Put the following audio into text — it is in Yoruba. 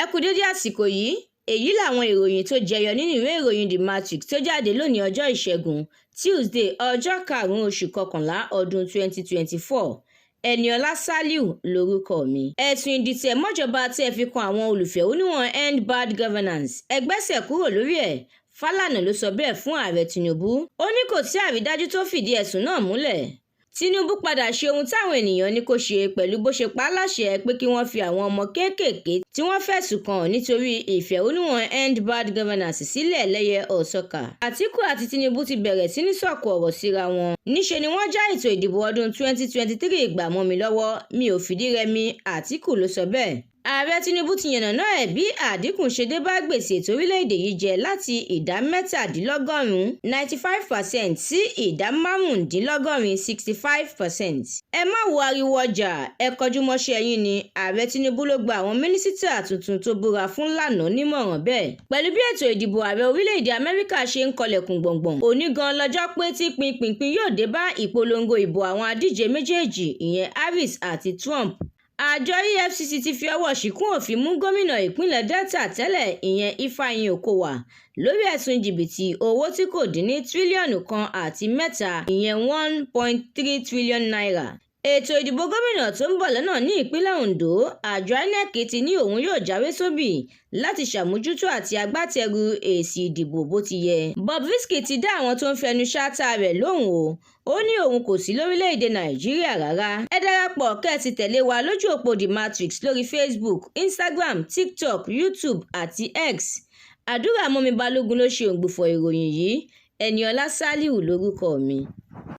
Ẹ kú dédé àsìkò yìí, èyí làwọn ìròyìn tó jẹyọ nínú ìwé ìròyìn The Matrix tó jáde lónìí ọjọ́ Ìṣẹ́gun Tuesday ọjọ́ 5 oṣù kọkànlá ọdún 2024. Ẹniọlá Sàlíù lórúkọ mi. Ẹ̀sùn ìdìtẹ̀ mọ́jọba tí ẹ fi kan àwọn olùfẹ̀hónúhàn End Bad Governance ẹ gbẹ́sẹ̀ kúrò lórí ẹ̀. Fálànà ló sọ bẹ́ẹ̀ fún ààrẹ Tinubu. Ó ní kò sí àrídájú tó fìdí ẹ̀sùn náà múlẹ̀. Tinubu padà ṣe ohun táwọn ènìyàn ní kó ṣe pẹ̀lú bó ṣe pa á láṣẹ pé kí wọ́n fi àwọn ọmọ kéékèèké tí wọ́n fẹ̀sùn kàn nítorí ìfẹ̀hónúhàn End Bad Governance sílẹ̀ lẹ́yẹ ọ̀sọ́kà. Àtíkù àti Tinubu ti bẹ̀rẹ̀ sí ní sọ̀kò ọ̀rọ̀ síra wọn. Níṣe ni wọ́n já ètò ìdìbò ọdún 2023 gbà mọ́ mi lọ́wọ́, mi ò fìdí rẹmi, Àtíkù ló sọ bẹ́ẹ̀. Ààrẹ Tinubu ti yànnàná ẹ̀ bí àdínkù ṣe dé bá gbèsè ètò orílẹ̀-èdè yìí jẹ láti ìdá 97% 95% sí ìdá 95% 65%. Ẹ má wo ariwo ọjà, ẹ kọjú mọ́ṣẹ́ yín ni. Ààrẹ Tinubu ló gba àwọn mínísítà tuntun tó búra fún lánàá nímọ̀ràn bẹ́ẹ̀. Pẹ̀lú bí ètò ìdìbò ààrẹ orílẹ̀-èdè Amẹ́ríkà ṣe ń kọlẹ̀kùn gbọ̀ngbọ̀n, òní gan lọ́jọ́ pé tí pinpin yóò dé bá ìpolongo ìbò àwọn adíje méjèèjì, ìyẹn Harris àti Trump. Àjọ EFCC ti fi ọwọ́ ṣìkún òfin mú gómìnà ìpínlẹ̀ Delta tẹ́lẹ̀ ìyẹn Ifeanyi Okowa lórí ẹ̀sùn jìbìtì owó tí kò dín ní tírílíọ̀nù 1.3 ìyẹn 1.3 trillion naira. Ètò ìdìbò gómìnà tó ń bọ̀ lọ́nà ní ìpínlẹ̀ Ondo, àjọ INEC ti ní òun yóò jáwé sóbì láti ṣàmójútó àti agbátẹrù èsì ìdìbò bó ti yẹ. Bobrisky ti dá àwọn tó ń fẹnu ṣáátá rẹ̀ lóhùn o. Ó ní òun kò sí lórílẹ̀‐èdè Nàìjíríà rárá. Ẹ darapọ̀ kẹ́ ẹ ti tẹ̀lé wa lójú òpó The Matrix lórí Facebook, Instagram, TikTok, YouTube àti X. Àdúrà mọ́mi Balógun ló ṣe òǹgbùfọ̀ ìròyìn yìí. Ẹniọlá Sàlíù lórúkọ mi.